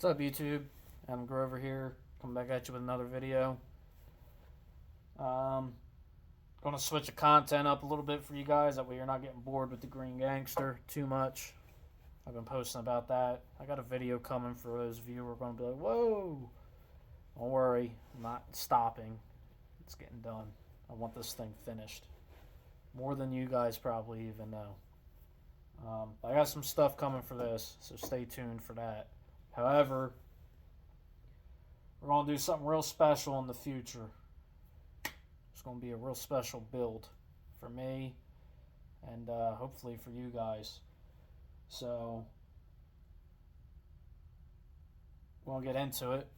What's up, YouTube? Adam Grover here, coming back at you with another video. Um, Gonna switch the content up a little bit for you guys, that way you're not getting bored with the Green Gangster too much. I've been posting about that. I got a video coming for those of you who are going to be like, whoa! Don't worry, I'm not stopping. It's getting done. I want this thing finished. More than you guys probably even know. I got some stuff coming for this, so stay tuned for that. However, we're going to do something real special in the future. It's going to be a real special build for me and hopefully for you guys. So, we'll get into it.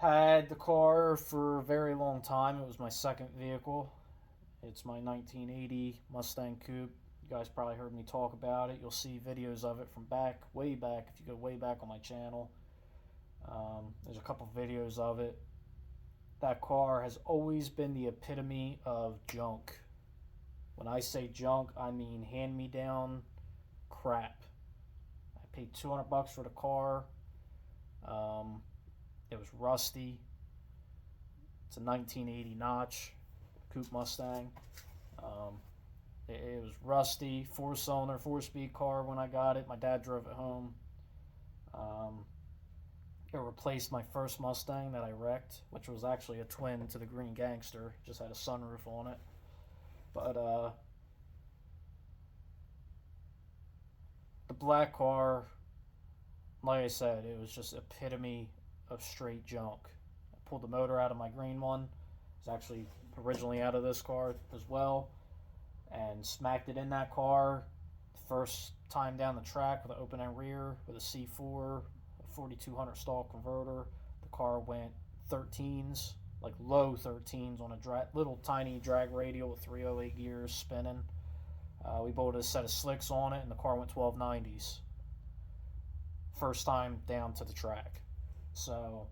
Had the car for a very long time. It was my second vehicle. It's my 1980 Mustang Coupe. You guys probably heard me talk about it. You'll see videos of it from way back, if you go way back on my channel. There's a couple videos of it. That car has always been the epitome of junk. When I say junk, I mean hand-me-down crap. I paid $200 for the car. It was rusty. It's a 1980 notch Coupe Mustang. It was rusty, 4-cylinder, 4-speed car when I got it. My dad drove it home. It replaced my first Mustang that I wrecked, which was actually a twin to the Green Gangster. Just had a sunroof on it. But the black car, like I said, it was just epitome of straight junk. I pulled the motor out of my green one. It was actually originally out of this car as well, and smacked it in that car the first time down the track with an open-end rear with a C4, a 4200 stall converter. The car went 13s, like low 13s on a little tiny drag radial with 308 gears spinning. We bolted a set of slicks on it, and the car went 1290s. First time down to the track. So,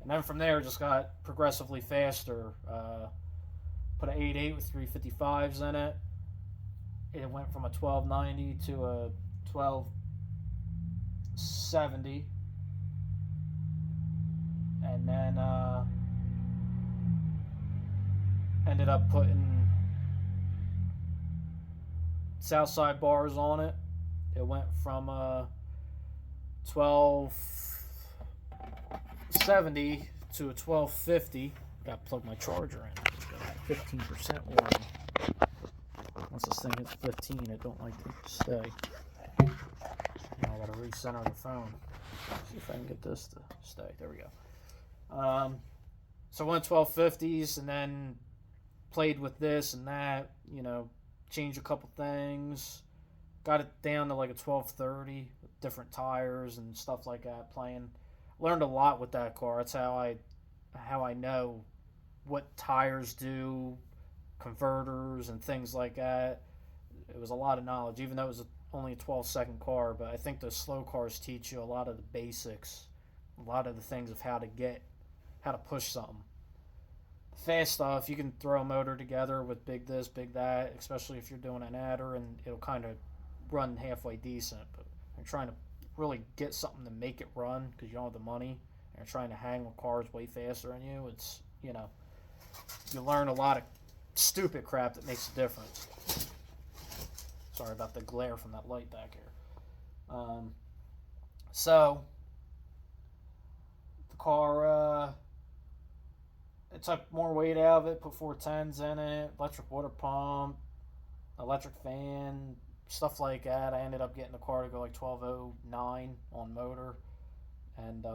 and then from there, just got progressively faster. Put an 8.8 with 355s in it. It went from a 1290 to a 1270. And then ended up putting Southside bars on it. It went from 1270 to a 1250. Got to plug my charger in. 15% warning. Once this thing hits 15, it don't like to stay. Now I gotta recenter the phone. See if I can get this to stay. There we go. So I went 1250s and then played with this and that. Changed a couple things. Got it down to like a 1230 with different tires and stuff like that. Learned a lot with that car. That's how I know what tires do, converters and things like that. It was a lot of knowledge, even though it was only a 12-second car. But I think the slow cars teach you a lot of the basics, a lot of the things of how to push something. Fast stuff, you can throw a motor together with big this, big that, especially if you're doing an adder, and it'll kind of run halfway decent. But you're trying to really get something to make it run because you don't have the money, and you're trying to hang with cars way faster than you. It's, you learn a lot of stupid crap that makes a difference. Sorry about the glare from that light back here. So, the car, it took more weight out of it, put 410s in it, electric water pump, electric fan, stuff like that. I ended up getting the car to go like 1209 on motor, and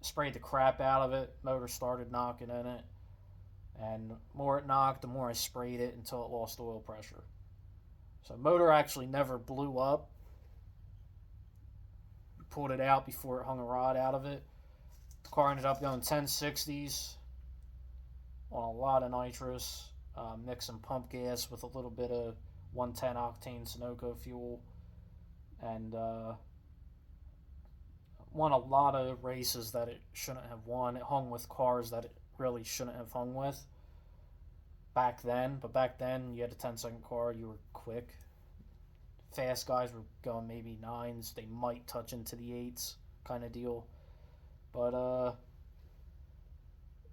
sprayed the crap out of it. Motor started knocking in it, and the more it knocked, the more I sprayed it until it lost oil pressure. So motor actually never blew up. We pulled it out before it hung a rod out of it. The car ended up going 1060s on a lot of nitrous, mixing pump gas with a little bit of 110 octane Sunoco fuel, and won a lot of races that it shouldn't have won. It hung with cars that it really shouldn't have hung with back then. But back then, you had a 10-second car, you were quick, fast guys were going maybe nines. They might touch into the eights, kind of deal. But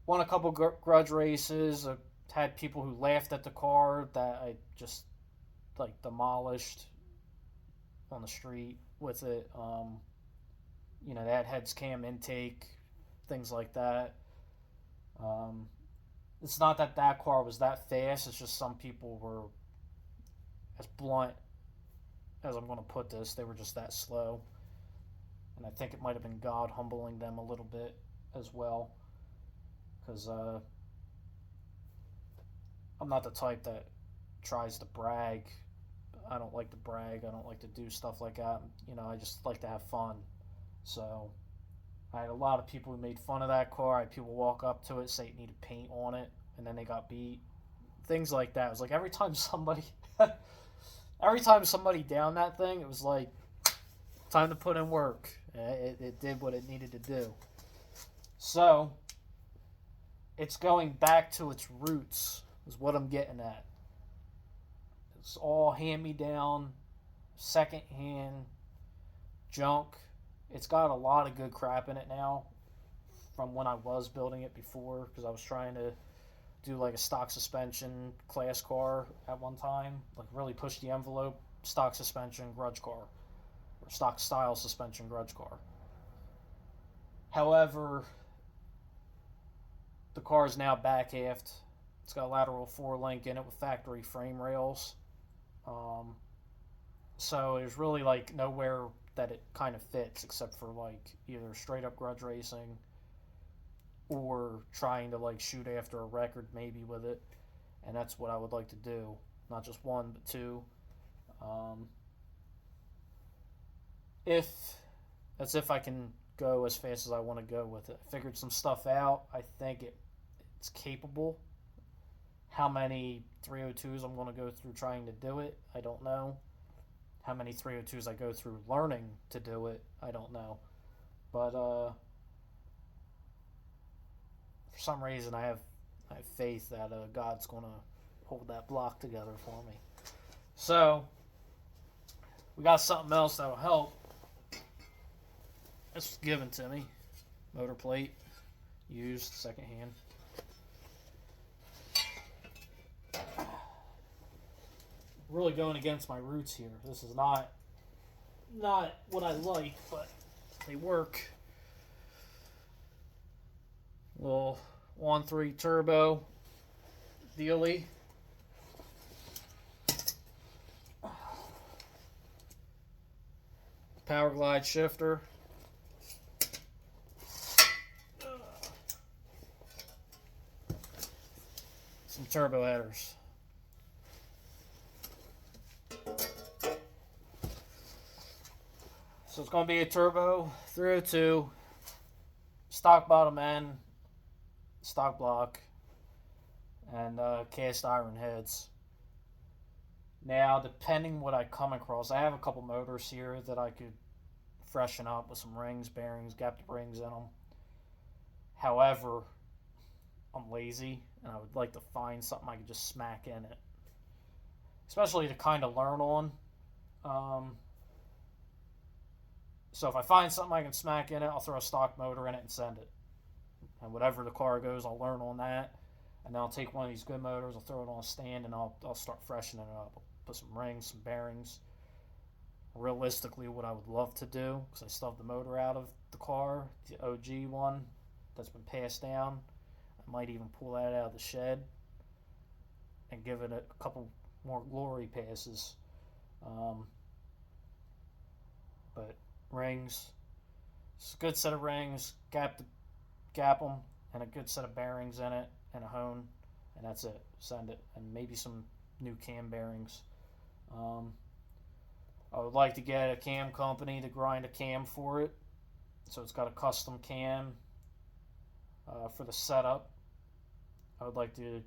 won a couple grudge races. Had people who laughed at the car that I just like demolished on the street with it. They had heads cam intake, things like that. Um, it's not that that car was that fast. It's just some people were as blunt as I'm going to put this. They were just that slow, and I think it might have been God humbling them a little bit as well, because I'm not the type that tries to brag. I don't like to brag. I don't like to do stuff like that. I just like to have fun. So I had a lot of people who made fun of that car. I had people walk up to it, say it needed paint on it, and then they got beat. Things like that. It was like every time somebody downed that thing, it was like time to put in work. It did what it needed to do. So it's going back to its roots is what I'm getting at. It's all hand-me-down, second-hand junk. It's got a lot of good crap in it now from when I was building it before, because I was trying to do like a stock suspension class car at one time, like really push the envelope, stock suspension grudge car, or stock style suspension grudge car. However, the car is now back-halved. It's got a lateral 4-link in it with factory frame rails. So there's really like nowhere that it kind of fits except for like either straight up grudge racing or trying to like shoot after a record maybe with it. And that's what I would like to do. Not just one, but two. If I can go as fast as I want to go with it. I figured some stuff out. I think it's capable. How many 302s I'm going to go through trying to do it, I don't know. How many 302s I go through learning to do it, I don't know. But for some reason, I have faith that God's going to hold that block together for me. So we got something else that will help. This was given to me. Motor plate, used, secondhand. Really going against my roots here. This is not what I like, but they work. Little 1.3 turbo dealy. Power glide shifter. Some turbo headers. So it's going to be a turbo 302, stock bottom end, stock block, and cast iron heads. Now, depending what I come across, I have a couple motors here that I could freshen up with some rings, bearings, gapped rings in them. However, I'm lazy, and I would like to find something I could just smack in it, especially to kind of learn on. So if I find something I can smack in it, I'll throw a stock motor in it and send it. And whatever the car goes, I'll learn on that. And then I'll take one of these good motors, I'll throw it on a stand, and I'll start freshening it up. I'll put some rings, some bearings. Realistically, what I would love to do, because I still have the motor out of the car, the OG one that's been passed down, I might even pull that out of the shed and give it a couple more glory passes. But rings, it's a good set of rings, gap them, and a good set of bearings in it, and a hone, and that's it. Send it, and maybe some new cam bearings. I would like to get a cam company to grind a cam for it, so it's got a custom cam for the setup. I would like to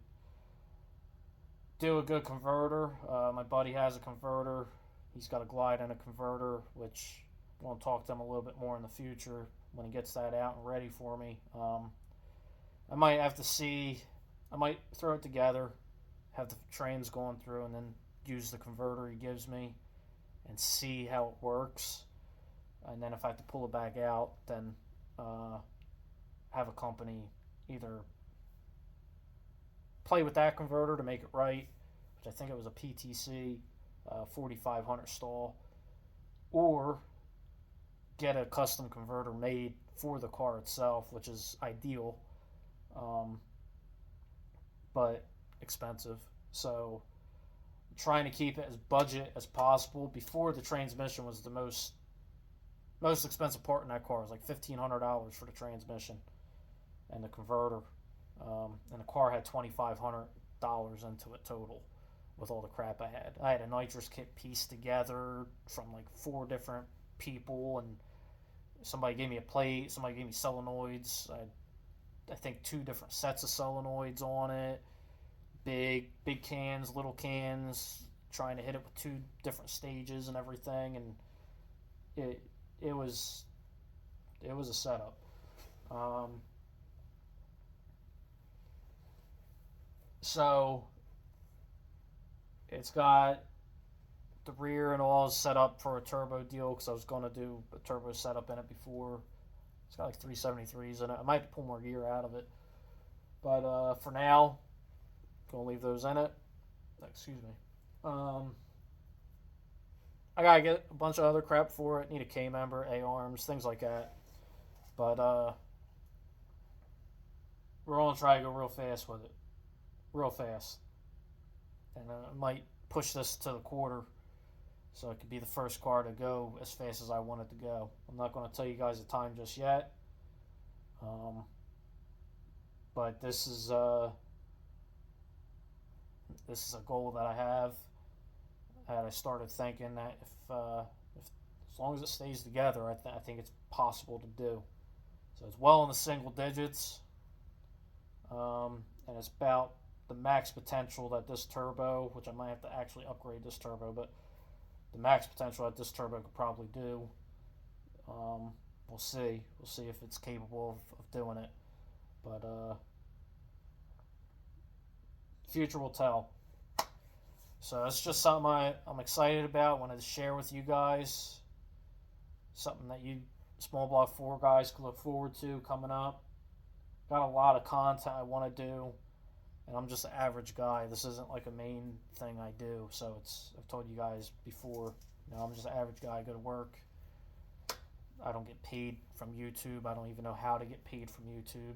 do a good converter. My buddy has a converter. He's got a glide and a converter, which I'll talk to him a little bit more in the future when he gets that out and ready for me. I might have to see, I might throw it together, have the trains going through, and then use the converter he gives me and see how it works. And then if I have to pull it back out, then uh, have a company either play with that converter to make it right, which I think it was a PTC 4500 stall, or get a custom converter made for the car itself, which is ideal, um, but expensive. So I'm trying to keep it as budget as possible. Before, the transmission was the most expensive part in that car. It was like $1,500 for the transmission and the converter, and the car had $2,500 into it total with all the crap I had. I had a nitrous kit pieced together from like 4 different people, and somebody gave me a plate, somebody gave me solenoids. I think 2 different sets of solenoids on it, big cans, little cans, trying to hit it with 2 different stages and everything, and it was a setup. So it's got the rear and all is set up for a turbo deal because I was going to do a turbo setup in it before. It's got like 373s in it. I might have to pull more gear out of it, but for now, gonna leave those in it. Excuse me. I gotta get a bunch of other crap for it. Need a K member, A arms, things like that. But we're gonna try to go real fast with it, real fast, and I might push this to the quarter so it could be the first car to go as fast as I want it to go. I'm not going to tell you guys the time just yet, but this is a goal that I have. And I started thinking that if as long as it stays together, I think it's possible to do. So it's well in the single digits, and it's about the max potential that this turbo, which I might have to actually upgrade this turbo, but the max potential that this turbo could probably do. We'll see. We'll see if it's capable of doing it. But future will tell. So it's just something I'm excited about. Wanted to share with you guys. Something that you small block 4 guys can look forward to coming up. Got a lot of content I want to do, and I'm just an average guy. This isn't like a main thing I do. So I've told you guys before, I'm just an average guy. I go to work. I don't get paid from YouTube. I don't even know how to get paid from YouTube.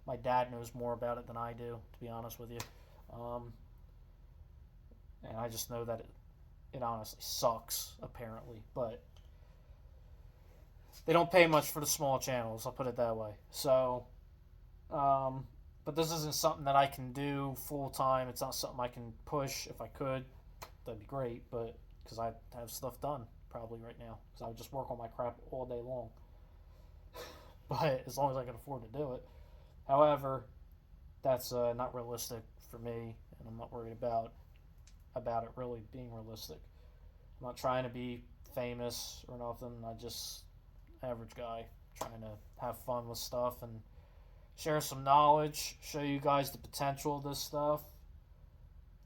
My dad knows more about it than I do, to be honest with you. And I just know that it honestly sucks, apparently. But they don't pay much for the small channels, I'll put it that way. So, but this isn't something that I can do full time. It's not something I can push. If I could, that'd be great. But because I have stuff done probably right now, because I would just work on my crap all day long. But as long as I can afford to do it. However, that's not realistic for me, and I'm not worried about it really being realistic. I'm not trying to be famous or nothing. I just average guy trying to have fun with stuff and share some knowledge, show you guys the potential of this stuff.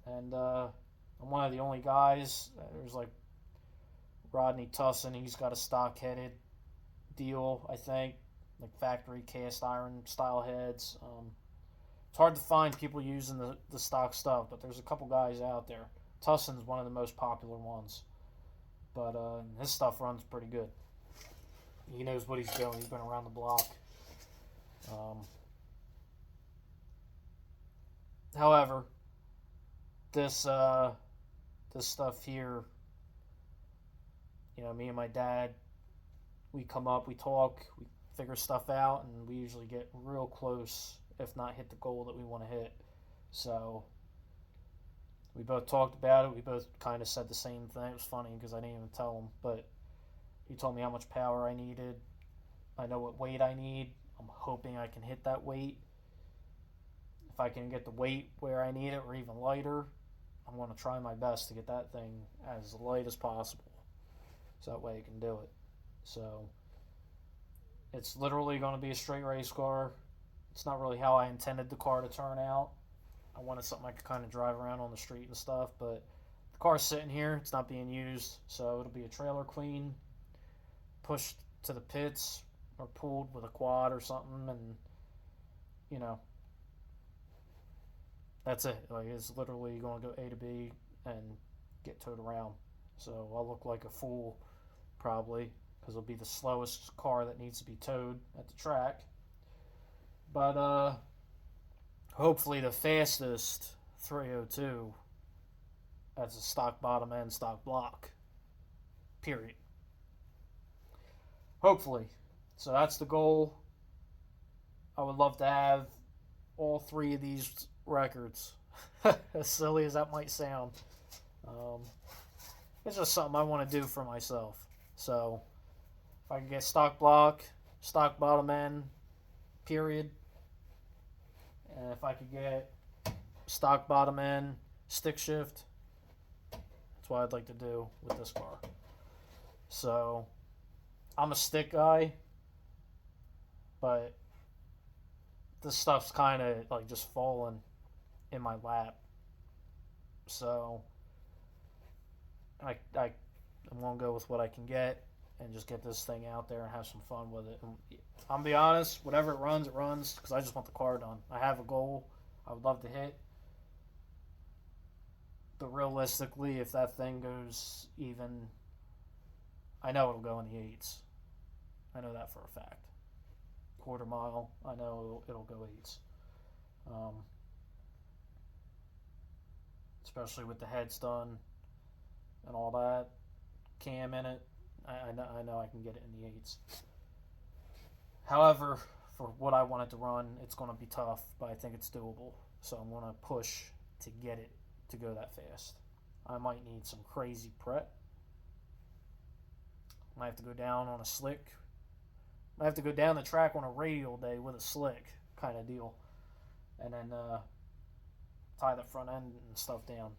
And I'm one of the only guys. There's like Rodney Tussin. He's got a stock-headed deal, I think, like factory cast iron style heads. It's hard to find people using the stock stuff, but there's a couple guys out there. Tussin's one of the most popular ones, but his stuff runs pretty good. He knows what he's doing. He's been around the block. However, this stuff here, me and my dad, we come up, we talk, we figure stuff out, and we usually get real close, if not hit the goal that we want to hit. So we both talked about it. We both kind of said the same thing. It was funny because I didn't even tell him, but he told me how much power I needed. I know what weight I need. I'm hoping I can hit that weight. If I can get the weight where I need it or even lighter, I'm going to try my best to get that thing as light as possible, so that way I can do it. So it's literally going to be a straight race car. It's not really how I intended the car to turn out. I wanted something I could kind of drive around on the street and stuff, but the car's sitting here. It's not being used, so it'll be a trailer queen pushed to the pits or pulled with a quad or something, and you know, that's it. Like, it's literally going to go A to B and get towed around. So I'll look like a fool probably, because it'll be the slowest car that needs to be towed at the track. But hopefully the fastest 302 as a stock bottom end, stock block. Period. Hopefully. So that's the goal. I would love to have all three of these records. As silly as that might sound. It's just something I want to do for myself. So if I can get stock block, stock bottom end, period. And if I could get stock bottom end, stick shift, that's what I'd like to do with this car. So I'm a stick guy, but this stuff's kind of like just falling in my lap. So I'm going to go with what I can get and just get this thing out there and have some fun with it. And I'm going to be honest, whatever it runs, because I just want the car done. I have a goal I would love to hit. But realistically, if that thing goes even, I know it'll go in the 8s. I know that for a fact. Quarter mile, I know it'll go 8s. Especially with the heads done and all that. Cam in it, I know I can get it in the 8s. However, for what I want it to run, it's going to be tough, but I think it's doable. So I'm going to push to get it to go that fast. I might need some crazy prep. I might have to go down on a slick. I have to go down the track on a radial day with a slick kind of deal. And then tie the front end and stuff down.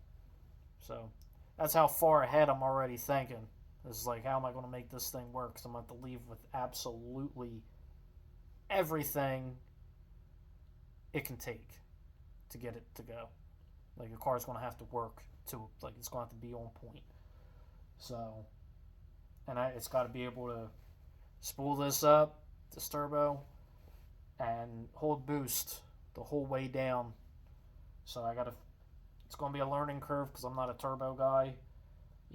So that's how far ahead I'm already thinking. This is like, how am I going to make this thing work? Because I'm going to have to leave with absolutely everything it can take to get it to go. Like, the car's going to have to work to, like, it's going to have to be on point. So, and it's got to be able to spool this up, this turbo, and hold boost the whole way down. So it's going to be a learning curve because I'm not a turbo guy.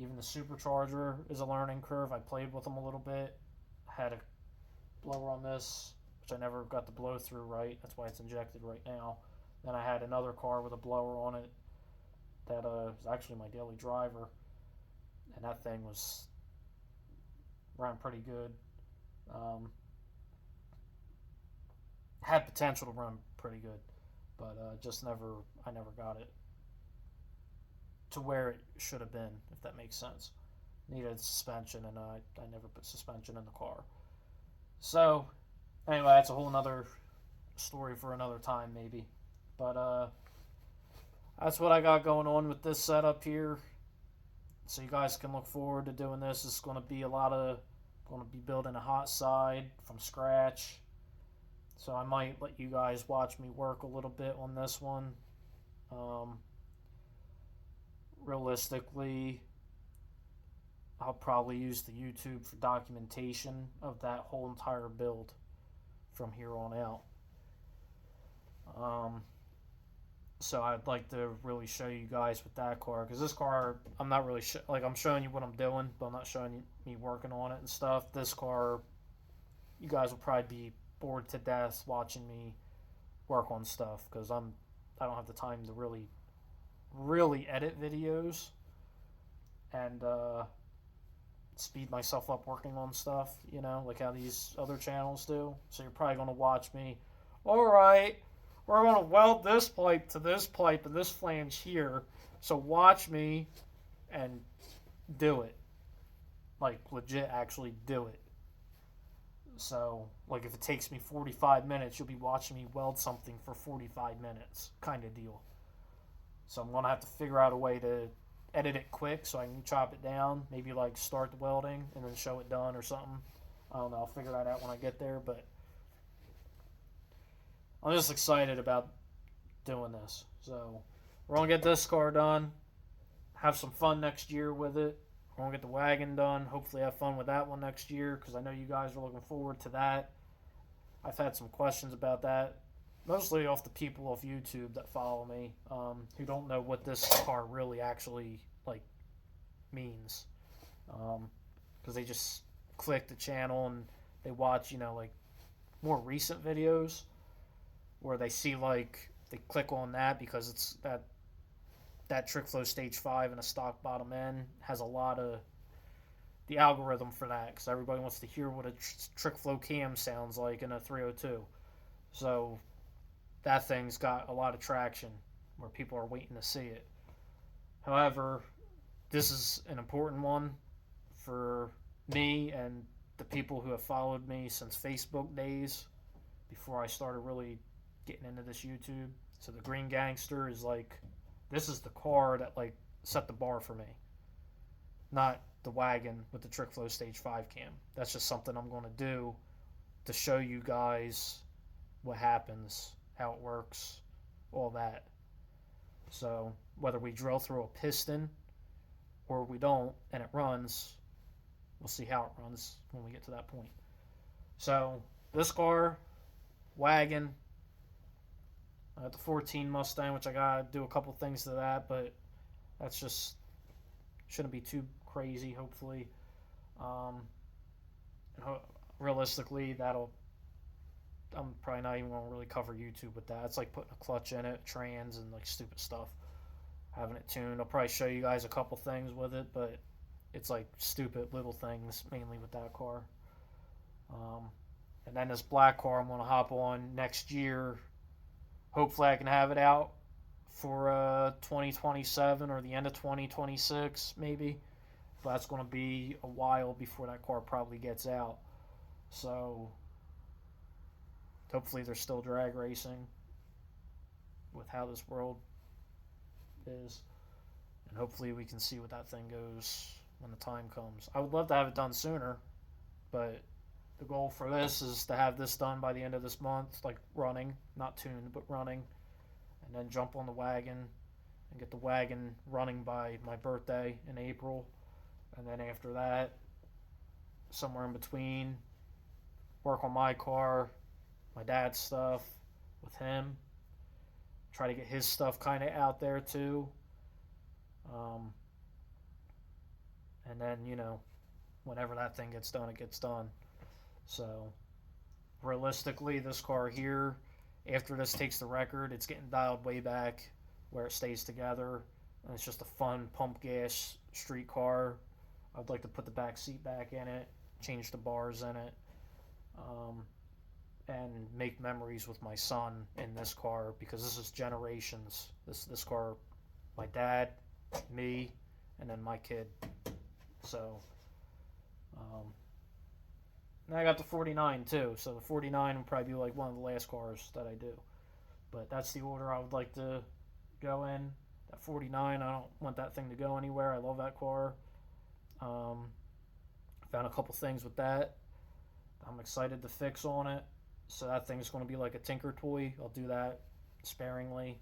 Even the supercharger is a learning curve. I played with them a little bit. Had a blower on this, which I never got the blow through right. That's why it's injected right now. Then I had another car with a blower on it that was actually my daily driver. And that thing ran pretty good. Had potential to run pretty good. But I never got it to where it should have been, if that makes sense. Needed suspension, and I never put suspension in the car. So, anyway, that's a whole nother story for another time, maybe. But that's what I got going on with this setup here. So you guys can look forward to doing this. It's going to be going to be building a hot side from scratch. So I might let you guys watch me work a little bit on this one. Realistically, I'll probably use the YouTube for documentation of that whole entire build from here on out. So I'd like to really show you guys with that car, because this car, I'm not really I'm showing you what I'm doing, but I'm not showing you me working on it and stuff. This car, you guys will probably be bored to death watching me work on stuff, because I don't have the time to really edit videos and speed myself up working on stuff, like how these other channels do. So you're probably going to watch me, alright, we're going to weld this pipe to this pipe and this flange here, so watch me and do it. Like, legit actually do it. So, like, if it takes me 45 minutes, you'll be watching me weld something for 45 minutes, kind of deal. So I'm going to have to figure out a way to edit it quick so I can chop it down, maybe like start the welding and then show it done or something. I don't know, I'll figure that out when I get there, but I'm just excited about doing this. So we're going to get this car done, have some fun next year with it. We're going to get the wagon done. Hopefully have fun with that one next year because I know you guys are looking forward to that. I've had some questions about that, mostly off the people of YouTube that follow me, who don't know what this car really actually like means, because they just click the channel and they watch, like more recent videos where they see like they click on that because it's that trick flow stage 5 and a stock bottom end has a lot of the algorithm for that because everybody wants to hear what a trick flow cam sounds like in a 302. So that thing's got a lot of traction where people are waiting to see it. However, this is an important one for me and the people who have followed me since Facebook days before I started really getting into this YouTube. So the Green Gangster is like, this is the car that like set the bar for me, not the wagon with the trick flow stage 5 cam. That's just something I'm going to do to show you guys what happens, how it works, all that. So whether we drill through a piston or we don't and it runs, we'll see how it runs when we get to that point. So this car, wagon, the 14 Mustang, which I gotta do a couple things to that, but that's just shouldn't be too crazy. Hopefully, realistically, I'm probably not even gonna really cover YouTube with that. It's like putting a clutch in it, trans, and like stupid stuff. Having it tuned. I'll probably show you guys a couple things with it, but it's like stupid little things mainly with that car. And then this black car I'm gonna hop on next year. Hopefully I can have it out for 2027 or the end of 2026 maybe. But that's going to be a while before that car probably gets out. So hopefully they're still drag racing with how this world is. And hopefully we can see what that thing goes when the time comes. I would love to have it done sooner, but the goal for this is to have this done by the end of this month, like running, not tuned, but running, and then jump on the wagon and get the wagon running by my birthday in April. And then after that, somewhere in between, work on my car, my dad's stuff with him, try to get his stuff kind of out there too. And then, whenever that thing gets done, it gets done. So, realistically, this car here, after this takes the record, it's getting dialed way back where it stays together. And it's just a fun pump gas street car. I'd like to put the back seat back in it, change the bars in it, and make memories with my son in this car because this is generations. This car, my dad, me, and then my kid. So, and I got the 49 too, so the 49 will probably be like one of the last cars that I do. But that's the order I would like to go in. That 49, I don't want that thing to go anywhere. I love that car. Found a couple things with that I'm excited to fix on it. So that thing's going to be like a tinker toy. I'll do that sparingly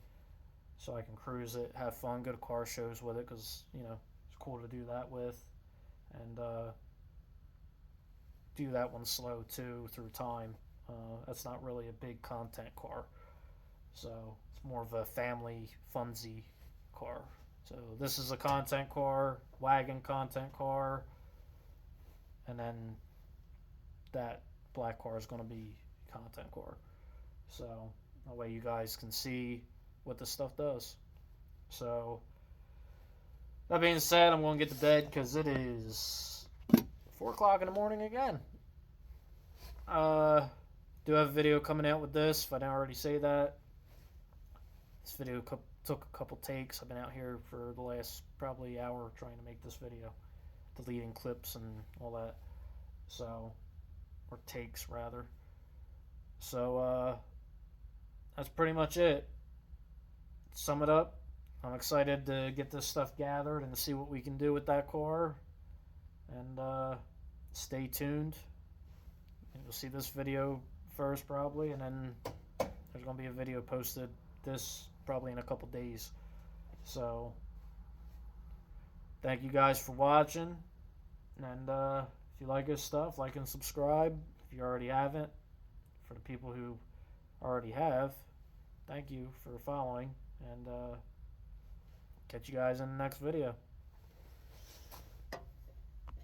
so I can cruise it, have fun, go to car shows with it because, it's cool to do that with. And do that one slow too through time. That's not really a big content car, so it's more of a family funsy car. So this is a content car, wagon content car, and then that black car is going to be content car. So that way you guys can see what this stuff does. So that being said, I'm going to get to bed because it is 4 o'clock in the morning again. Do have a video coming out with this, if I didn't already say that. This video took a couple takes. I've been out here for the last probably hour trying to make this video. Deleting clips and all that. So, or takes rather. So, that's pretty much it. To sum it up, I'm excited to get this stuff gathered and to see what we can do with that car. And stay tuned. You'll see this video first probably, and then there's going to be a video posted this probably in a couple days. So Thank you guys for watching. And if you like this stuff, like and subscribe if you already haven't. For the people who already have, thank you for following. And catch you guys in the next video.